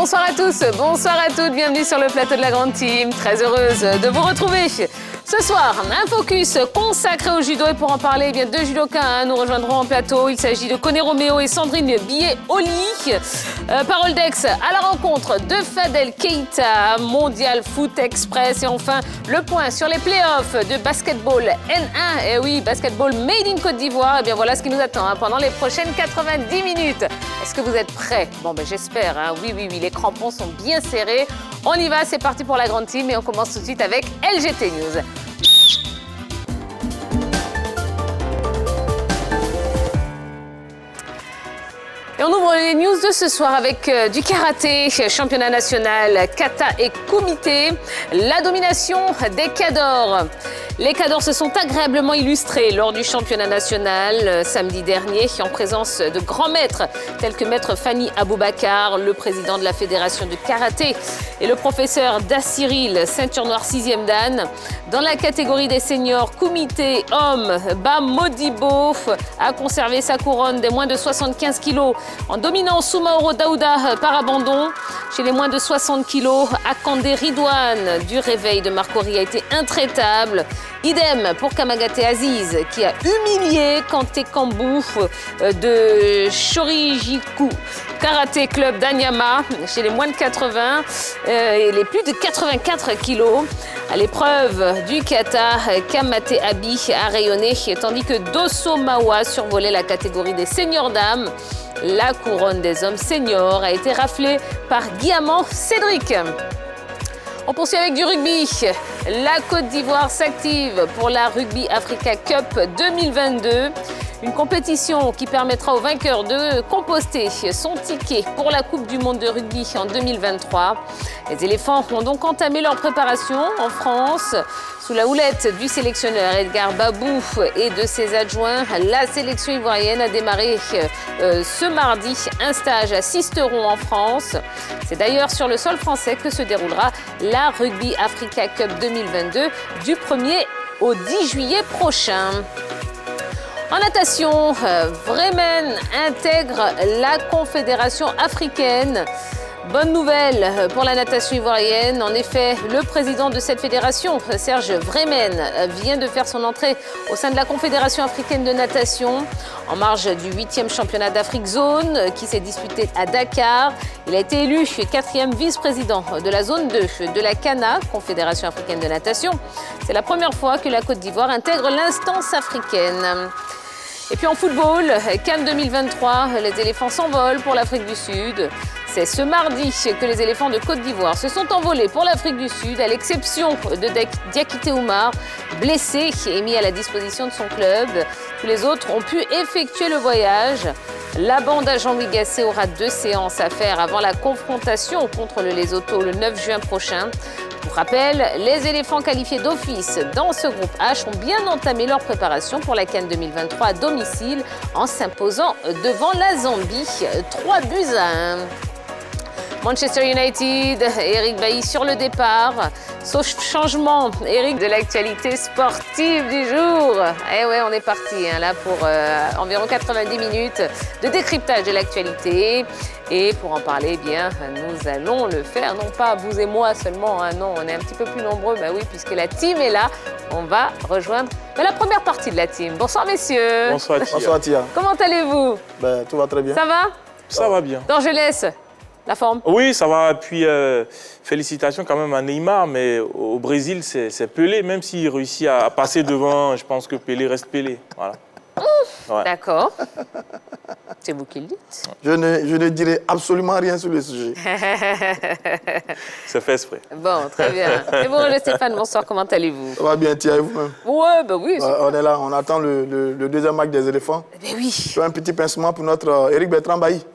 Bonsoir à tous, bonsoir à toutes, bienvenue sur le plateau de la Grande Team. Très heureuse de vous retrouver. Ce soir, un focus consacré au judo et pour en parler, bien deux judokas nous rejoindront en plateau. Il s'agit de Koné Roméo et Sandrine Billet-Oli. Parole d'Aix à la rencontre de Fadel Keïta, Mondial Foot Express. Et enfin, le point sur les playoffs de basketball N1. Et oui, basketball made in Côte d'Ivoire. Et bien voilà ce qui nous attend pendant les prochaines 90 minutes. Est-ce que vous êtes prêts? Bon, ben j'espère. Oui, les crampons sont bien serrés. On y va, c'est parti pour la Grande Team et on commence tout de suite avec LGT News. Et on ouvre les news de ce soir avec du karaté, championnat national, kata et kumité, la domination des cadors. Les cadors se sont agréablement illustrés lors du championnat national samedi dernier en présence de grands maîtres tels que maître Fanny Aboubakar, le président de la fédération de karaté et le professeur Dassiril, ceinture noire 6e dan. Dans la catégorie des seniors kumité hommes, Bam Modibo a conservé sa couronne des moins de 75 kilos en dominant Soumaoro Daouda par abandon. Chez les moins de 60 kilos, Akande Ridouane du réveil de Marcory a été intraitable. Idem pour Kamagate Aziz qui a humilié Kante Kambu de Shorijiku Karaté Club d'Anyama chez les moins de 80 et les plus de 84 kilos. À l'épreuve du kata, Kamate Abi a rayonné tandis que Dosso Mawa survolait la catégorie des seniors dames. La couronne des hommes seniors a été raflée par Guillamant Cédric. On poursuit avec du rugby. La Côte d'Ivoire s'active pour la Rugby Africa Cup 2022. Une compétition qui permettra aux vainqueurs de composter son ticket pour la Coupe du Monde de rugby en 2023. Les éléphants ont donc entamé leur préparation en France. Sous la houlette du sélectionneur Edgar Babou et de ses adjoints, la sélection ivoirienne a démarré ce mardi un stage à Sisteron en France. C'est d'ailleurs sur le sol français que se déroulera la Rugby Africa Cup 2022 du 1er au 10 juillet prochain. En natation, Vremen intègre la Confédération africaine. Bonne nouvelle pour la natation ivoirienne. En effet, le président de cette fédération, Serge Vremen, vient de faire son entrée au sein de la Confédération africaine de natation. En marge du 8e championnat d'Afrique zone qui s'est disputé à Dakar. Il a été élu 4e vice-président de la zone 2 de la CANA, Confédération africaine de natation. C'est la première fois que la Côte d'Ivoire intègre l'instance africaine. Et puis en football, CAN 2023, les éléphants s'envolent pour l'Afrique du Sud. C'est ce mardi que les éléphants de Côte d'Ivoire se sont envolés pour l'Afrique du Sud, à l'exception de Diakité Oumar, blessé et mis à la disposition de son club. Tous les autres ont pu effectuer le voyage. La bande à Jean-Louis Gasset aura 2 séances à faire avant la confrontation contre le Lesotho le 9 juin prochain. Pour rappel, les éléphants qualifiés d'office dans ce groupe H ont bien entamé leur préparation pour la CAN 2023 à domicile en s'imposant devant la Zambie 3-1. Manchester United, Eric Bailly sur le départ. Sauf changement, Eric, de l'actualité sportive du jour. Eh ouais, on est parti là pour environ 90 minutes de décryptage de l'actualité. Et pour en parler, eh bien, nous allons le faire, non pas vous et moi seulement, non, on est un petit peu plus nombreux, bah oui, puisque la team est là. On va rejoindre la première partie de la team. Bonsoir messieurs. Bonsoir Tia. Bonsoir Tia. Comment allez-vous? Tout va très bien. Ça va? Ça va bien. Donc je laisse la forme. Oui, ça va. Puis félicitations quand même à Neymar, mais au Brésil, c'est Pelé. Même s'il réussit à passer devant, je pense que Pelé reste Pelé. Voilà. Ouais. D'accord. C'est vous qui le dites. Je ne dirai absolument rien sur le sujet. C'est fait exprès. Bon, très bien. Et vous, Stéphane, bonsoir, comment allez-vous? Ça va bien, Tia, et vous-même? Ouais, bah oui. On est là, on attend le deuxième match des éléphants. Eh oui. Je fais un petit pincement pour notre Eric Bertrand Bailly,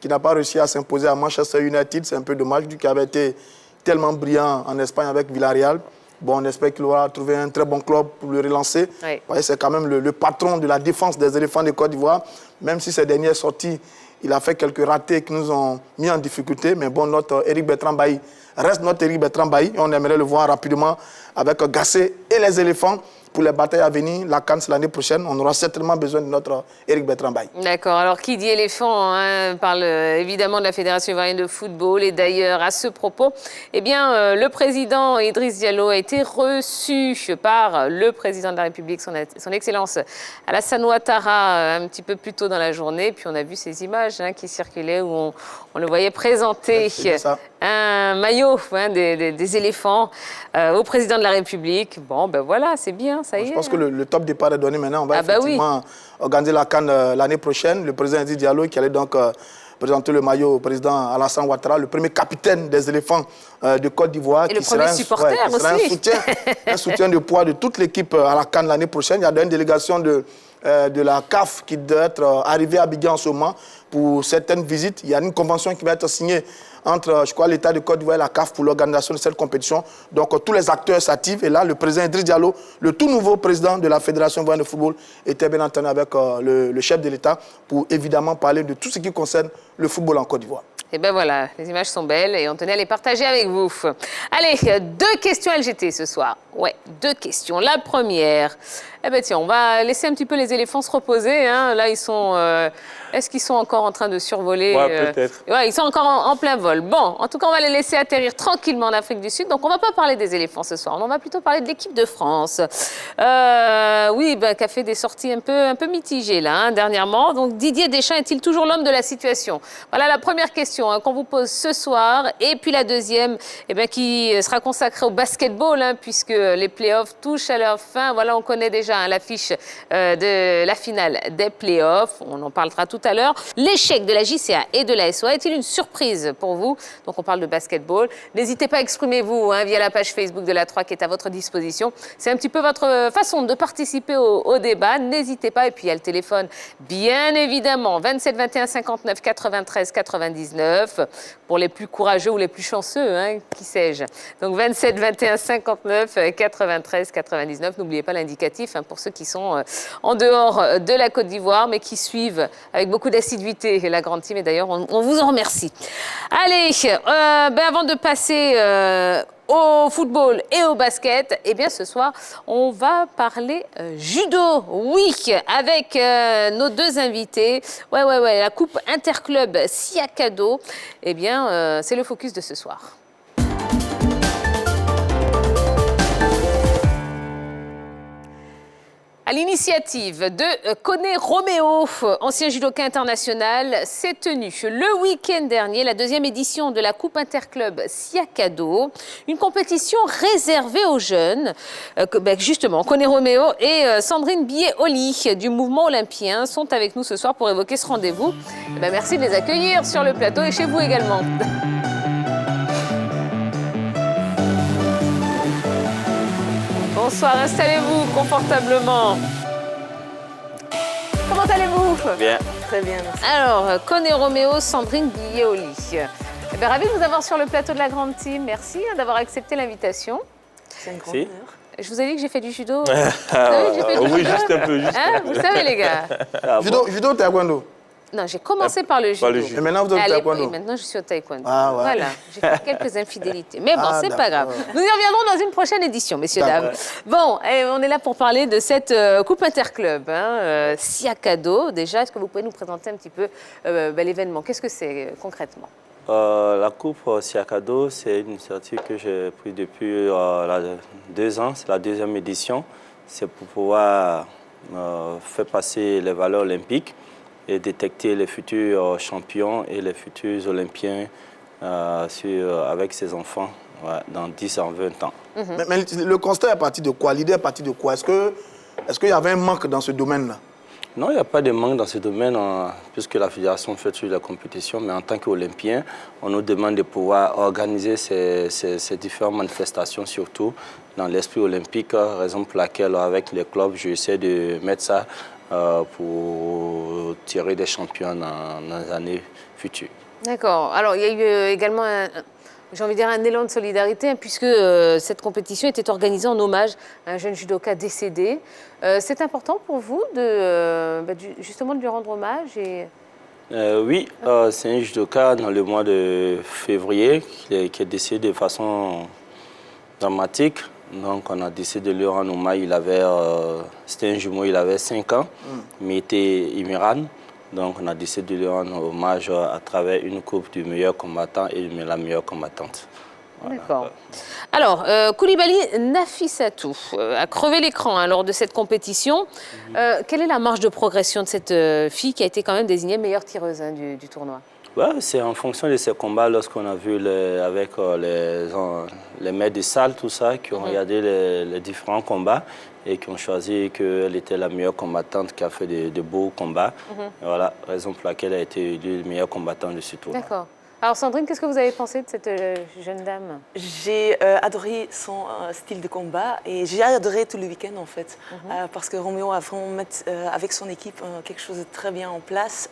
qui n'a pas réussi à s'imposer à Manchester United. C'est un peu dommage, lui qui avait été tellement brillant en Espagne avec Villarreal. Bon, on espère qu'il aura trouvé un très bon club pour le relancer. Oui. Ouais, c'est quand même le patron de la défense des éléphants de Côte d'Ivoire. Même si ces dernières sorties, il a fait quelques ratés qui nous ont mis en difficulté. Mais bon, notre Eric Bertrand Bailly reste notre Eric Bertrand Bailly. On aimerait le voir rapidement avec Gasset et les éléphants pour les batailles à venir. La CAN, c'est l'année prochaine. On aura certainement besoin de notre Éric Bertrand Bailly. D'accord. Alors, qui dit éléphant parle évidemment de la Fédération ivoirienne de football. Et d'ailleurs, à ce propos, eh bien, le président Idriss Diallo a été reçu par le président de la République, son Excellence Alassane Ouattara, un petit peu plus tôt dans la journée. Puis on a vu ces images qui circulaient où on le voyait présenter un maillot des éléphants au président de la République. Bon, ben voilà, c'est bien, ça y est. Je pense que le top départ est donné maintenant. On va effectivement organiser la CAN l'année prochaine. Le président Idriss Diallo qui allait donc présenter le maillot au président Alassane Ouattara, le premier capitaine des éléphants de Côte d'Ivoire. Et le premier supporter aussi. Un soutien de poids de toute l'équipe à la CAN l'année prochaine. Il y a une délégation de la CAF qui doit être arrivée à Abidjan en ce moment pour certaines visites. Il y a une convention qui va être signée entre, je crois, l'État de Côte d'Ivoire et la CAF pour l'organisation de cette compétition. Donc, tous les acteurs s'activent. Et là, le président Idriss Diallo, le tout nouveau président de la Fédération ivoirienne de football, était bien entendu avec le chef de l'État pour évidemment parler de tout ce qui concerne le football en Côte d'Ivoire. Et bien voilà, les images sont belles et on tenait à les partager avec vous. Allez, 2 questions LGT ce soir. Ouais, 2 questions. La première, eh bien tiens, on va laisser un petit peu les éléphants se reposer. Là, ils sont... Est-ce qu'ils sont encore en train de survoler? Ouais, peut-être. Ouais, ils sont encore en plein vol. Bon, en tout cas, on va les laisser atterrir tranquillement en Afrique du Sud. Donc, on ne va pas parler des éléphants ce soir. On va plutôt parler de l'équipe de France. Oui, qui a fait des sorties un peu mitigées, là, dernièrement. Donc, Didier Deschamps est-il toujours l'homme de la situation? Voilà la première question qu'on vous pose ce soir. Et puis, la deuxième, qui sera consacrée au basketball, puisque les playoffs touchent à leur fin. Voilà, on connaît déjà l'affiche de la finale des playoffs. On en parlera tout à l'heure. L'échec de la JCA et de la SOA est-il une surprise pour vous? Donc on parle de basketball. N'hésitez pas à exprimer vous via la page Facebook de la 3 qui est à votre disposition. C'est un petit peu votre façon de participer au débat. N'hésitez pas. Et puis il y a le téléphone, bien évidemment, 27 21 59 93 99 pour les plus courageux ou les plus chanceux, qui sais-je. Donc 27 21 59 93 99. N'oubliez pas l'indicatif pour ceux qui sont en dehors de la Côte d'Ivoire mais qui suivent avec beaucoup d'assiduité la grande team. Et d'ailleurs, on vous en remercie. Allez, avant de passer au football et au basket, eh bien ce soir, on va parler judo. Oui, avec nos 2 invités. Ouais, la Coupe Interclub Siakado. Eh bien, c'est le focus de ce soir. À l'initiative de Koné Roméo, ancien judoka international, s'est tenue le week-end dernier la 2e édition de la Coupe Interclub Siakado, une compétition réservée aux jeunes. Justement, Koné Roméo et Sandrine Billet-Oli du mouvement olympien sont avec nous ce soir pour évoquer ce rendez-vous. Merci de les accueillir sur le plateau et chez vous également. Bonsoir, installez-vous confortablement. Comment allez-vous? Bien. Très bien, merci. Alors, Koné Roméo, Sandrine Billet-Oli. Ravi de vous avoir sur le plateau de la grande team. Merci d'avoir accepté l'invitation. C'est un grand honneur. Je vous ai dit que j'ai fait du judo. Oui, juste un peu. Vous savez, les gars. Judo, taekwondo. Non, j'ai commencé par le judo. Et maintenant, vous êtes au taekwondo. Maintenant, je suis au taekwondo. Ah, ouais. Voilà, j'ai fait quelques infidélités. Mais bon, c'est pas grave. Nous y reviendrons dans une prochaine édition, messieurs, dames. Bon, on est là pour parler de cette Coupe Interclub, Siakado. Déjà, est-ce que vous pouvez nous présenter un petit peu l'événement? Qu'est-ce que c'est concrètement? La Coupe Siakado, c'est une initiative que j'ai prise depuis 2 ans. C'est la 2e édition. C'est pour pouvoir faire passer les valeurs olympiques et détecter les futurs champions et les futurs olympiens avec ses enfants dans 10 à 20 ans. Mais le constat est parti de quoi? L'idée est partie de quoi? Est-ce qu'il y avait un manque dans ce domaine-là? Non, il n'y a pas de manque dans ce domaine, puisque la fédération fait sur la compétition, mais en tant qu'Olympien, on nous demande de pouvoir organiser ces différentes manifestations, surtout dans l'esprit olympique, raison pour laquelle, avec les clubs, j'essaie de mettre ça pour tirer des champions dans les années futures. D'accord. Alors, il y a eu également j'ai envie de dire un élan de solidarité, puisque cette compétition était organisée en hommage à un jeune judoka décédé. C'est important pour vous justement de lui rendre hommage Oui, c'est un judoka dans le mois de février qui est décédé de façon dramatique. Donc on a décidé de lui rendre hommage. C'était un jumeau, il avait 5 ans, mais il était Imiran. Donc on a décidé de lui rendre hommage à travers une coupe du meilleur combattant et de la meilleure combattante. Voilà. D'accord. Alors, Koulibaly Nafissatou a crevé l'écran lors de cette compétition. Quelle est la marge de progression de cette fille qui a été quand même désignée meilleure tireuse du tournoi? Ouais, c'est en fonction de ces combats, lorsqu'on a vu avec les maîtres de salle, tout ça, qui ont regardé les différents combats et qui ont choisi qu'elle était la meilleure combattante qui a fait de beaux combats. Et voilà, raison pour laquelle elle a été élue meilleure combattante de ce tournoi. D'accord. Alors Sandrine, qu'est-ce que vous avez pensé de cette jeune dame? J'ai adoré son style de combat et j'ai adoré tout le week-end en fait. Parce que Roméo a vraiment mis avec son équipe quelque chose de très bien en place.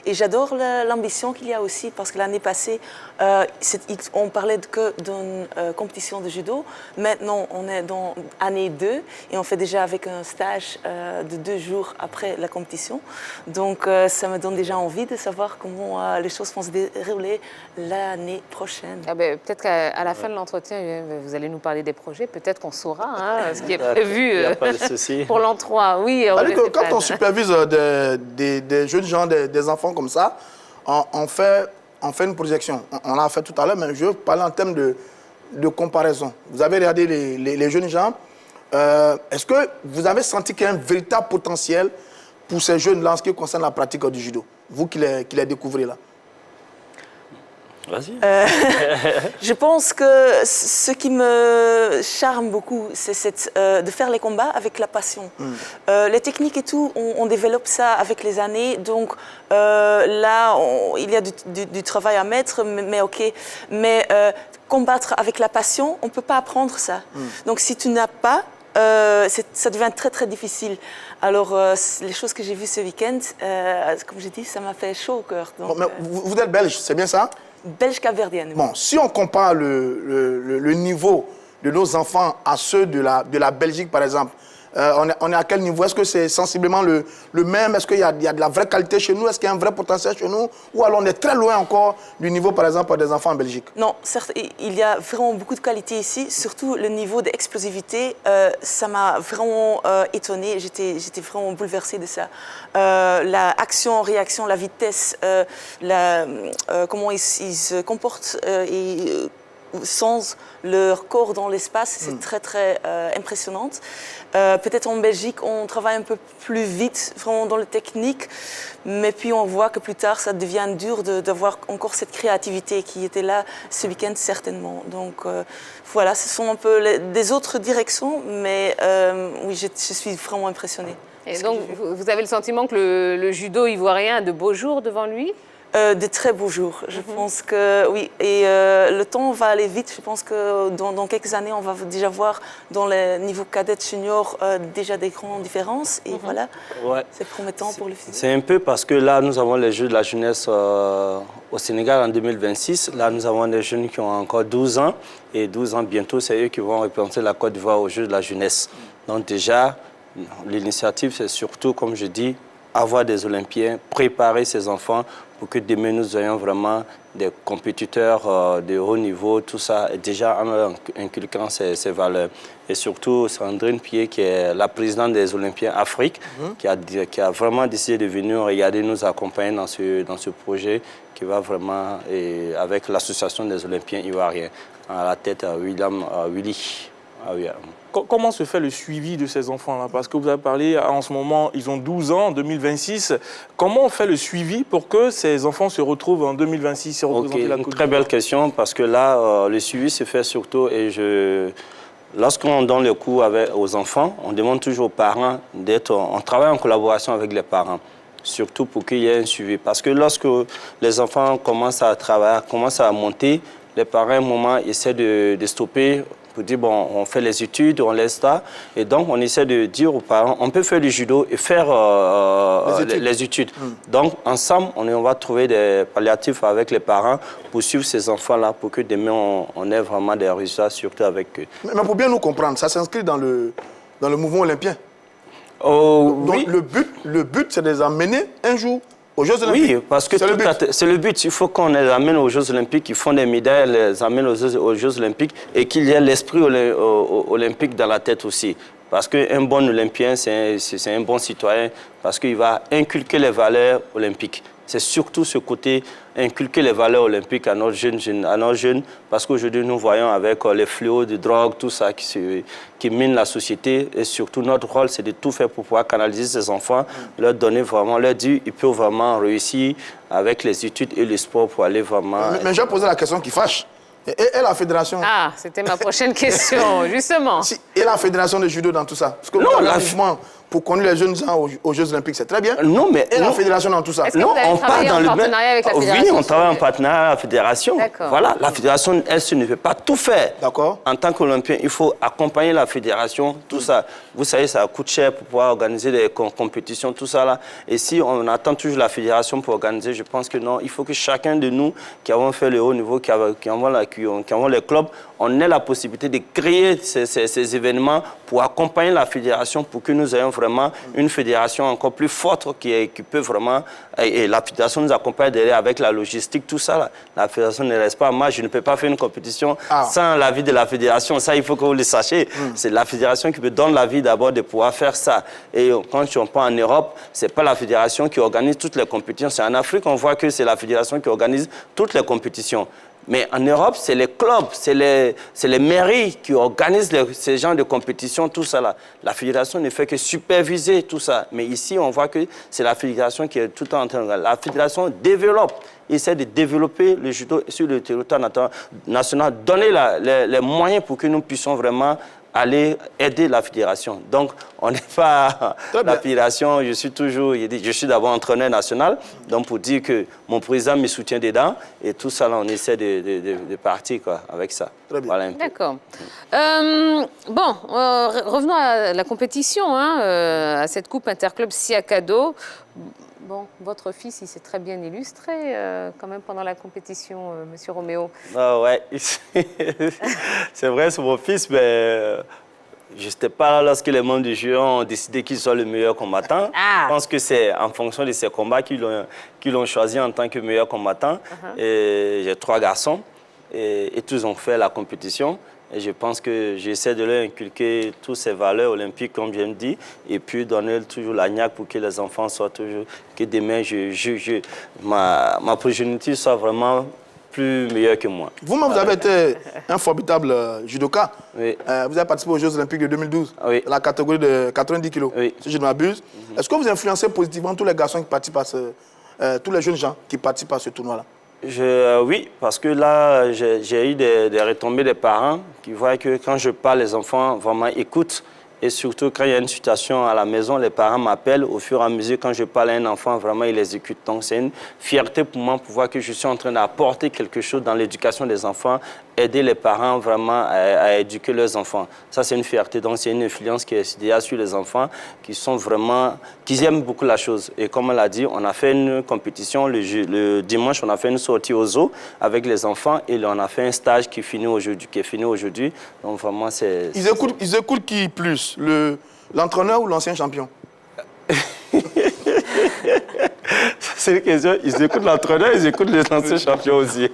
Et j'adore l'ambition qu'il y a aussi parce que l'année passée, on parlait que d'une compétition de judo. Maintenant, on est dans année 2 et on fait déjà avec un stage de 2 jours après la compétition. Donc ça me donne déjà envie de savoir comment les choses vont se dérouler l'année prochaine. Ah ben, peut-être qu'à la fin de l'entretien, vous allez nous parler des projets. Peut-être qu'on saura ce qui est prévu pour l'an 3. Oui, quand on supervise des jeunes gens, des enfants comme ça, on fait une projection. On l'a fait tout à l'heure, mais je veux parler en termes de comparaison. Vous avez regardé les jeunes gens. Est-ce que vous avez senti qu'il y a un véritable potentiel pour ces jeunes-là en ce qui concerne la pratique du judo? Vous qui les découvrez là. Vas-y. Je pense que ce qui me charme beaucoup, c'est de faire les combats avec la passion. Les techniques et tout, on développe ça avec les années. Donc là, il y a du travail à mettre, mais ok. Mais combattre avec la passion, on ne peut pas apprendre ça. Donc si tu n'as pas, ça devient très très difficile. Alors les choses que j'ai vues ce week-end, comme j'ai dit, ça m'a fait chaud au cœur. Donc, mais vous êtes belge, c'est bien ça? Belge capverdienne. Bon, si on compare le niveau de nos enfants à ceux de la Belgique, par exemple, on est à quel niveau? Est-ce que c'est sensiblement le même? Est-ce qu'il y a de la vraie qualité chez nous? Est-ce qu'il y a un vrai potentiel chez nous? Ou alors on est très loin encore du niveau, par exemple, des enfants en Belgique? Non, certes, il y a vraiment beaucoup de qualité ici, surtout le niveau d'explosivité. Ça m'a vraiment étonnée, j'étais vraiment bouleversée de ça. La action-réaction, la vitesse, comment ils se comportent et sans leur corps dans l'espace, c'est très très impressionnant. Peut-être en Belgique, on travaille un peu plus vite, vraiment dans la technique, mais puis on voit que plus tard, ça devient dur d'avoir encore cette créativité qui était là ce week-end certainement. Donc voilà, ce sont un peu des autres directions, mais oui, je suis vraiment impressionnée. Et donc, vous avez le sentiment que le judo ivoirien a de beaux jours devant lui? De très beaux jours. Je pense que oui. Et le temps va aller vite. Je pense que dans quelques années, on va déjà voir dans les niveaux cadets juniors déjà des grandes différences. Et voilà, c'est promettant pour le futur. C'est un peu parce que là, nous avons les Jeux de la jeunesse au Sénégal en 2026. Là, nous avons des jeunes qui ont encore 12 ans. Et 12 ans, bientôt, c'est eux qui vont représenter la Côte d'Ivoire aux Jeux de la jeunesse. Donc déjà, l'initiative, c'est surtout, comme je dis, avoir des Olympiens, préparer ces enfants pour que demain nous ayons vraiment des compétiteurs de haut niveau, tout ça, déjà en inculquant ces valeurs. Et surtout, Sandrine Pied, qui est la présidente des Olympiens Afrique, qui a vraiment décidé de venir regarder, nous accompagner dans ce projet qui va vraiment, avec l'association des Olympiens ivoiriens, à la tête Willy. Comment se fait le suivi de ces enfants-là? Parce que vous avez parlé, en ce moment, ils ont 12 ans, en 2026. Comment on fait le suivi pour que ces enfants se retrouvent en 2026 et représenter la Côte d'Ivoire? Très belle question, parce que là, le suivi se fait surtout, lorsqu'on donne le cours aux enfants, on demande toujours aux parents on travaille en collaboration avec les parents, surtout pour qu'il y ait un suivi. Parce que lorsque les enfants commencent à travailler, commencent à monter, les parents, à un moment, essaient de stopper pour dire, bon, on fait les études, on laisse ça. Et donc, on essaie de dire aux parents, on peut faire du judo et faire les études. Donc, ensemble, on va trouver des palliatifs avec les parents pour suivre ces enfants-là, pour que demain, on ait vraiment des résultats, surtout avec eux. Mais pour bien nous comprendre, ça s'inscrit dans le mouvement olympien. Donc, oui. Le but, c'est de les amener un jour aux Jeux Olympiques. Oui, parce que c'est le but. Il faut qu'on les amène aux Jeux Olympiques, qu'ils font des médailles, les amène aux Jeux Olympiques et qu'il y ait l'esprit olympique dans la tête aussi. Parce qu'un bon Olympien, c'est un bon citoyen, parce qu'il va inculquer les valeurs olympiques. C'est surtout ce côté, inculquer les valeurs olympiques à nos jeunes, parce qu'aujourd'hui, nous voyons avec les fléaux de drogue, tout ça qui mine la société. Et surtout, notre rôle, c'est de tout faire pour pouvoir canaliser ces enfants, leur donner vraiment, leur dire qu'ils peuvent vraiment réussir avec les études et le sport pour aller vraiment... Mais je vais poser la question qui fâche. Et la fédération? Ah, c'était ma prochaine question, justement. Et la fédération de judo dans tout ça? Parce que le mouvement pour conduire les jeunes gens aux Jeux Olympiques, c'est très bien. Non, mais la fédération dans tout ça? Est-ce que vous avez travaillé en partenariat avec la fédération? Oui, on travaille en partenariat avec la fédération. Voilà, la fédération, elle ne peut pas tout faire. D'accord. En tant qu'Olympien, il faut accompagner la fédération, tout ça. Vous savez, ça coûte cher pour pouvoir organiser des compétitions, tout ça là. Et si on attend toujours la fédération pour organiser, je pense que non. Il faut que chacun de nous qui avons fait le haut niveau, qui avons les clubs, on ait la possibilité de créer ces événements pour accompagner la fédération, pour que nous ayons vraiment une fédération encore plus forte qui peut vraiment... Et la fédération nous accompagne derrière avec la logistique, tout ça. Là. La fédération ne reste pas. Moi, je ne peux pas faire une compétition sans l'avis de la fédération. Ça, il faut que vous le sachiez. C'est la fédération qui me donne l'avis d'abord de pouvoir faire ça. Et quand on prend en Europe, ce n'est pas la fédération qui organise toutes les compétitions. C'est en Afrique, on voit que c'est la fédération qui organise toutes les compétitions. Mais en Europe, c'est les clubs, c'est les mairies qui organisent ces genres de compétitions, tout ça là. La fédération ne fait que superviser tout ça. Mais ici, on voit que c'est la fédération qui est tout le temps en train de... La fédération développe, essaie de développer le judo sur le territoire national, donner les moyens pour que nous puissions vraiment aller aider la fédération. Donc, on n'est pas la fédération, je suis d'abord entraîneur national, donc pour dire que mon président me soutient dedans, et tout ça, là, on essaie de partir quoi, avec ça. Voilà. D'accord. Revenons à la compétition, à cette Coupe Interclub Siakado. Bon, votre fils, il s'est très bien illustré quand même pendant la compétition, Monsieur Roméo. Ah ouais, c'est vrai, c'est mon fils, mais je n'étais pas là lorsque les membres du jury ont décidé qu'il soit le meilleur combattant. Je pense que c'est en fonction de ces combats qu'ils l'ont choisi en tant que meilleur combattant. Et j'ai 3 garçons et tous ont fait la compétition. Et je pense que j'essaie de leur inculquer toutes ces valeurs olympiques, comme je me dis, et puis donner toujours la niaque pour que les enfants soient toujours... Que demain, ma progéniture soit vraiment plus meilleure que moi. Vous-même, vous avez été un formidable judoka. Oui. Vous avez participé aux Jeux Olympiques de 2012, oui, dans la catégorie de 90 kg, oui, si je ne m'abuse. Est-ce que vous influencez positivement tous les garçons qui participent à tous les jeunes gens qui participent à ce tournoi-là? Oui, parce que là, j'ai eu des retombées des parents qui voient que quand je parle, les enfants vraiment écoutent. Et surtout, quand il y a une situation à la maison, les parents m'appellent. Au fur et à mesure, quand je parle à un enfant, vraiment, ils les écoutent. Donc, c'est une fierté pour moi pour voir que je suis en train d'apporter quelque chose dans l'éducation des enfants, aider les parents vraiment à éduquer leurs enfants. Ça, c'est une fierté. Donc, c'est une influence qui est déjà sur les enfants qui aiment beaucoup la chose. Et comme elle a dit, on a fait une compétition le dimanche, on a fait une sortie au zoo avec les enfants et on a fait un stage qui est fini aujourd'hui. Donc, vraiment, c'est... Ils écoutent qui plus? L'entraîneur ou l'ancien champion? C'est une question. Ils écoutent l'entraîneur, ils écoutent les anciens champions aussi.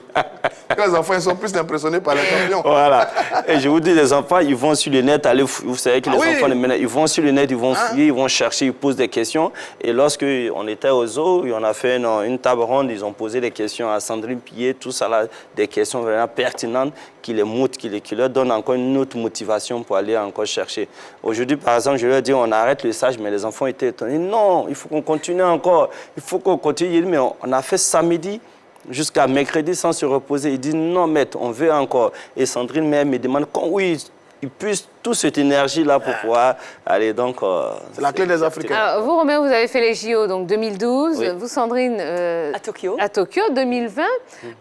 Les enfants, ils sont plus impressionnés par les champions. Voilà. Et je vous dis, les enfants, ils vont sur le net, vous savez que les enfants, ils vont sur le net, ils vont fouiller, ils vont chercher, ils posent des questions. Et lorsqu'on était au zoo, on a fait une table ronde, ils ont posé des questions à Sandrine Pillet, tout ça là, des questions vraiment pertinentes qui leur donnent encore une autre motivation pour aller encore chercher. Aujourd'hui, par exemple, je leur dis, on arrête le stage, mais les enfants étaient étonnés. Non, il faut qu'on continue encore. Il faut qu'on continue. Mais on a fait samedi jusqu'à mercredi sans se reposer. Ils disent, non, maître, on veut encore. Et Sandrine me demande, oui, ils puissent toute cette énergie-là pour pouvoir aller. Donc, c'est la clé des Africains. Alors, vous, Roméo, vous avez fait les JO, donc 2012. Oui. Vous, Sandrine, à Tokyo. À Tokyo, 2020.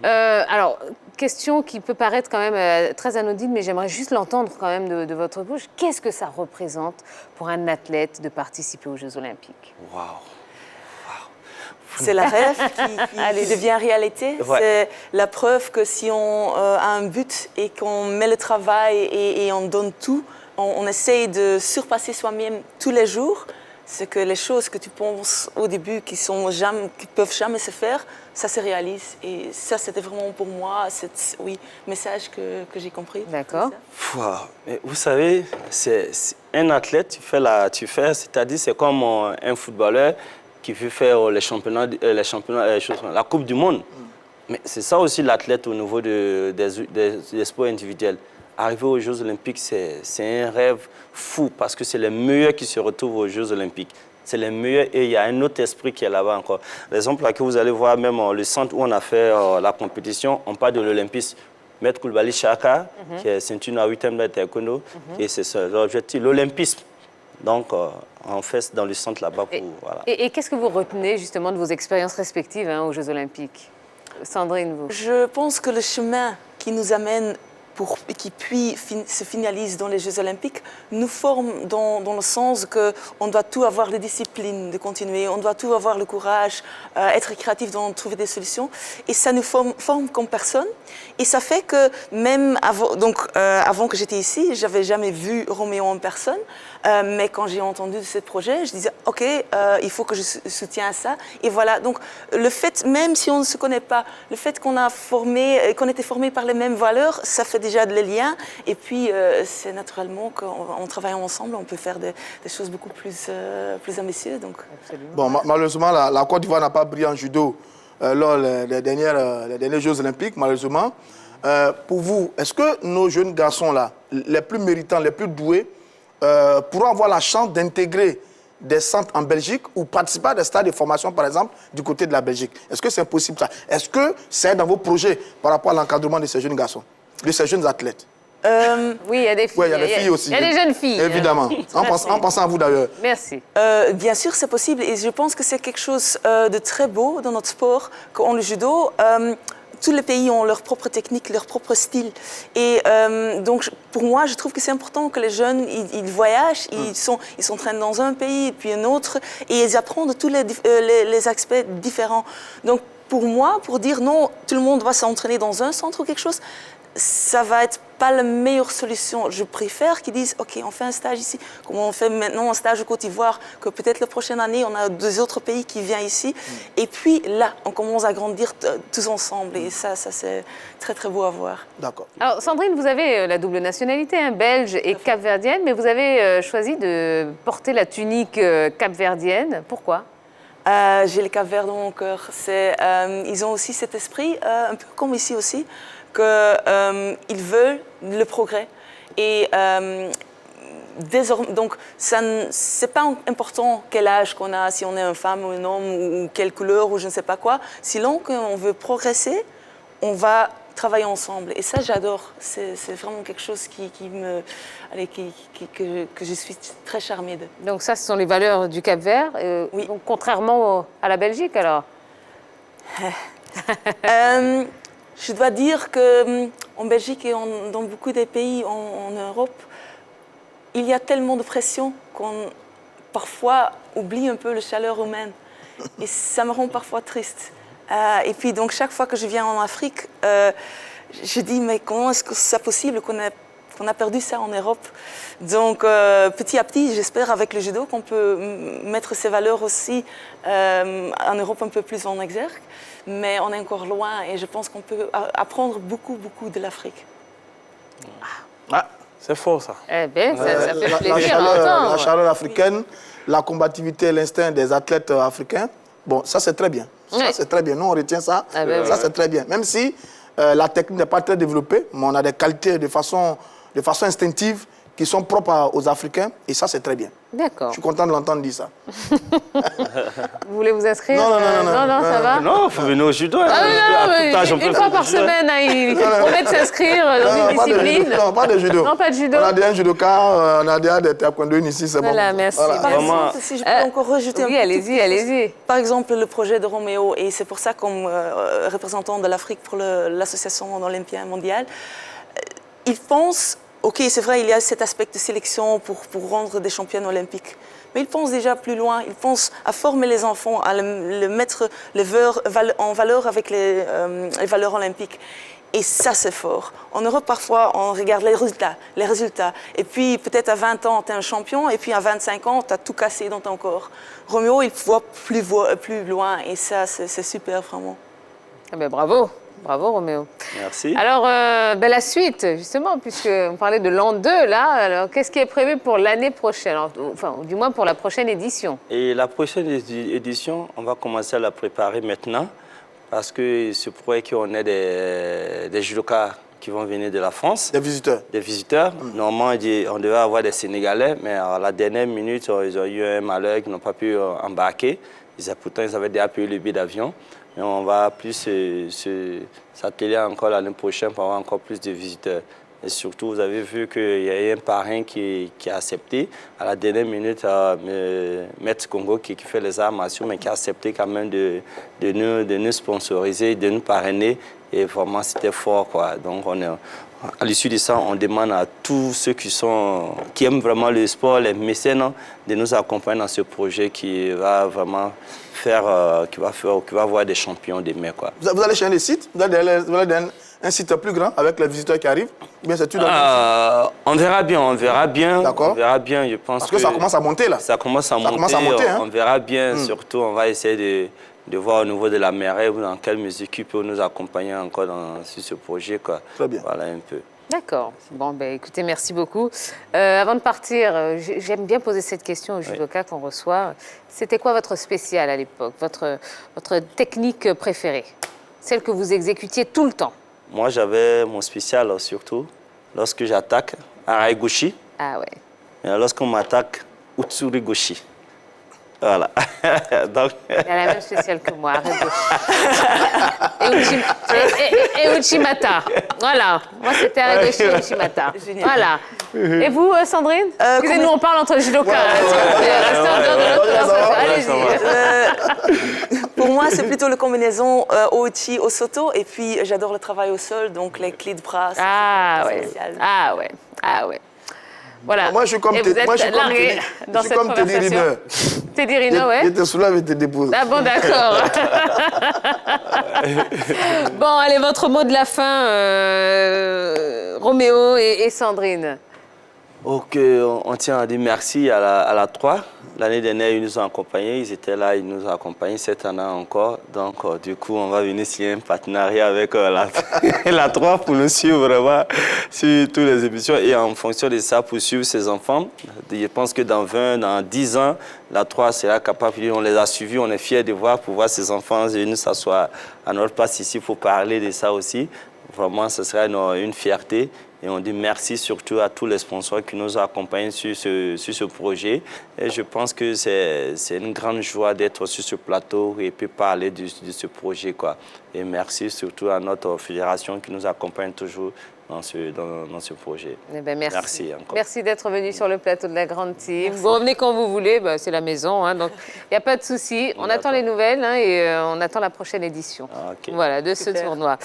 Alors, question qui peut paraître quand même très anodine, mais j'aimerais juste l'entendre quand même de votre bouche. Qu'est-ce que ça représente pour un athlète de participer aux Jeux Olympiques? Waouh! C'est la rêve qui devient réalité. Ouais. C'est la preuve que si on a un but et qu'on met le travail et on donne tout, on essaye de surpasser soi-même tous les jours, c'est que les choses que tu penses au début qui peuvent jamais se faire, ça se réalise. Et ça, c'était vraiment pour moi, message que j'ai compris. D'accord. Mais vous savez, c'est un athlète, c'est-à-dire c'est comme un footballeur qui veut faire la Coupe du Monde. Mais c'est ça aussi l'athlète au niveau des sports individuels. Arriver aux Jeux Olympiques, c'est un rêve fou parce que c'est les meilleurs qui se retrouvent aux Jeux Olympiques. C'est les meilleurs et il y a un autre esprit qui est là-bas encore. L'exemple là que vous allez voir, même le centre où on a fait la compétition, on parle de l'olympisme. Maître Koulibaly Chaka, qui est ceinture à 8e de taekwondo, et c'est ça l'objectif, l'olympisme. Donc, on fait dans le centre là-bas. Voilà. Et qu'est-ce que vous retenez justement de vos expériences respectives aux Jeux Olympiques? Sandrine, vous? Je pense que le chemin qui nous amène qui puis se finalise dans les Jeux Olympiques, nous forme dans le sens qu'on doit tout avoir les disciplines de continuer, on doit tout avoir le courage, être créatif dans trouver des solutions. Et ça nous forme comme personne. Et ça fait que même avant que j'étais ici, je n'avais jamais vu Roméo en personne. Mais quand j'ai entendu de ce projet, je disais, OK, il faut que je soutienne ça. Et voilà, donc le fait, même si on ne se connaît pas, le fait qu'on était formés par les mêmes valeurs, ça fait déjà des liens. Et puis, c'est naturellement qu'en travaillant ensemble, on peut faire des choses beaucoup plus ambitieuses. Donc. Bon, malheureusement, la Côte d'Ivoire n'a pas brillé en judo lors des derniers Jeux Olympiques, malheureusement. Pour vous, est-ce que nos jeunes garçons-là, les plus méritants, les plus doués, pourront avoir la chance d'intégrer des centres en Belgique ou participer à des stades de formation, par exemple, du côté de la Belgique? Est-ce que c'est possible ça? Est-ce que c'est dans vos projets par rapport à l'encadrement de ces jeunes garçons, de ces jeunes athlètes? Oui, il y a des filles. Oui, il y a des filles aussi. Il y a des jeunes filles. Évidemment. En pensant à vous d'ailleurs. Merci. Bien sûr, c'est possible et je pense que c'est quelque chose de très beau dans notre sport, qu'en le judo. Tous les pays ont leur propre technique, leur propre style. Et donc, pour moi, je trouve que c'est important que les jeunes, ils voyagent, ils s'entraînent dans un pays, puis un autre, et ils apprennent tous les aspects différents. Donc, pour moi, pour dire non, tout le monde va s'entraîner dans un centre ou quelque chose, ça va être pas la meilleure solution. Je préfère qu'ils disent, OK, on fait un stage ici, comme on fait maintenant un stage au Côte d'Ivoire, que peut-être la prochaine année, on a 2 autres pays qui viennent ici. Et puis là, on commence à grandir tous ensemble. Et ça c'est très, très beau à voir. D'accord. Alors, Sandrine, vous avez la double nationalité, belge et capverdienne, mais vous avez choisi de porter la tunique capverdienne. Pourquoi? J'ai les Cap-Verts dans mon cœur. Ils ont aussi cet esprit, un peu comme ici aussi, qu'ils veulent le progrès. Et désormais, donc, ce n'est pas important quel âge qu'on a, si on est une femme ou un homme, ou quelle couleur, ou je ne sais pas quoi. Sinon, on veut progresser, on va travailler ensemble. Et ça, j'adore. C'est vraiment quelque chose que je suis très charmée de. Donc ça, ce sont les valeurs du Cap-Vert, oui. donc, contrairement à la Belgique, alors? Je dois dire qu'en Belgique et dans beaucoup des pays en Europe, il y a tellement de pression qu'on parfois oublie un peu la chaleur humaine. Et ça me rend parfois triste. Et puis donc chaque fois que je viens en Afrique, je dis mais comment est-ce que c'est possible qu'on a perdu ça en Europe? Donc petit à petit, j'espère avec le judo qu'on peut mettre ces valeurs aussi en Europe un peu plus en exergue. Mais on est encore loin et je pense qu'on peut apprendre beaucoup, beaucoup de l'Afrique. Ah, c'est fort ça. Eh bien, ça fait plaisir à entendre. La chaleur africaine, la combativité et l'instinct des athlètes africains, bon, ça c'est très bien. Ça c'est très bien. Nous on retient ça. Ça c'est très bien. Même si la technique n'est pas très développée, mais on a des qualités de façon instinctive qui sont propres aux Africains et ça c'est très bien. D'accord. Je suis content de l'entendre dire ça. Vous voulez vous inscrire? Non, ça va? Non, il faut venir au judo. Une fois par semaine, il promet de s'inscrire dans une discipline. Non, pas de judo. Non, pas de judo. On a déjà un judoka, on a déjà des taekwondo ici, c'est bon. Voilà, merci. Voilà. Par exemple, si je peux encore rajouter un oui, petit allez-y. Par exemple, le projet de Roméo, et c'est pour ça comme représentant de l'Afrique pour l'association olympien mondiale, il pense... OK, c'est vrai, il y a cet aspect de sélection pour rendre des championnes olympiques. Mais il pense déjà plus loin. Il pense à former les enfants, à mettre en valeur avec les valeurs olympiques. Et ça, c'est fort. En Europe, parfois, on regarde les résultats. Et puis, peut-être à 20 ans, tu es un champion, et puis à 25 ans, tu as tout cassé dans ton corps. Roméo, il voit plus loin, et ça, c'est super, vraiment. Ah ben, bravo. Bravo, Roméo. Merci. Alors, la suite, justement, puisqu'on parlait de l'an 2, là, alors qu'est-ce qui est prévu pour l'année prochaine, enfin, du moins pour la prochaine édition? Et la prochaine édition, on va commencer à la préparer maintenant, parce que c'est pour qu'on ait des judokas qui vont venir de la France. Des visiteurs. Des visiteurs. Normalement, on devait avoir des Sénégalais, mais à la dernière minute, ils ont eu un malheur, ils n'ont pas pu embarquer. Pourtant, ils avaient déjà payé le billet d'avion. Mais on va plus s'atteler encore l'année prochaine pour avoir encore plus de visiteurs. Et surtout, vous avez vu qu'il y a eu un parrain qui a accepté. À la dernière minute, Maître Congo qui fait les arts martiaux, mais qui a accepté quand même de nous sponsoriser, de nous parrainer. Et vraiment, c'était fort, quoi. Donc, à l'issue de ça, on demande à tous ceux qui aiment vraiment le sport, les mécènes, de nous accompagner dans ce projet qui va vraiment qui va avoir des champions demain, quoi. Vous allez changer les sites? Vous allez un site plus grand avec les visiteurs qui arrivent? Bien, c'est tout on verra bien. D'accord. On verra bien, je pense. Parce que ça commence à monter, là. Ça commence à monter, hein. On verra bien. Surtout, on va essayer de voir au niveau de la mairie dans quelle mesure qui peut nous accompagner encore sur ce projet, quoi. Très bien. Voilà un peu. D'accord. Bon, écoutez, merci beaucoup. Avant de partir, j'aime bien poser cette question aux judokas qu'on reçoit. C'était quoi votre spécial à l'époque, votre technique préférée? Celle que vous exécutiez tout le temps? Moi, j'avais mon spécial, surtout, lorsque j'attaque, Arai-Goshi. Ah ouais. Et lorsqu'on m'attaque, Utsuri-Goshi. Voilà. Donc... Elle a la même spéciale que moi, et Uchimata. Voilà. Moi, c'était Arai-Goshi et Uchimata. Voilà. Et vous, Sandrine? Excusez-nous, on parle entre judokas. Allez-y. Pour moi, c'est plutôt la combinaison Ouchi au Soto. Et puis, j'adore le travail au sol, donc les clés de bras. Ah ouais. Ah ouais. Voilà. Moi, je suis comme Teddy Riner. Teddy Riner, ouais. Je te soulève et te dépose. Ah bon, d'accord. Bon, allez, votre mot de la fin, Roméo et Sandrine. Ok, on tient à dire merci à la 3. L'année dernière, ils nous ont accompagnés, ils étaient là, ils nous ont accompagnés cette année encore. Donc, du coup, on va venir signer un partenariat avec la 3 pour nous suivre vraiment sur toutes les émissions. Et en fonction de ça, pour suivre ces enfants, je pense que dans 10 ans, la 3 sera capable, on les a suivis, on est fiers de voir, pour voir ces enfants venir s'asseoir à notre place ici pour parler de ça aussi. Vraiment, ce sera une fierté. Et on dit merci surtout à tous les sponsors qui nous ont accompagnés sur ce projet. Et je pense que c'est une grande joie d'être sur ce plateau et puis parler de ce projet, quoi. Et merci surtout à notre fédération qui nous accompagne toujours dans ce projet. Eh ben merci encore. Merci d'être venu sur le plateau de la Grande Team. Vous revenez quand vous voulez, c'est la maison, hein, donc il n'y a pas de souci. On attend les nouvelles et on attend la prochaine édition. Okay. Voilà, de ce tournoi.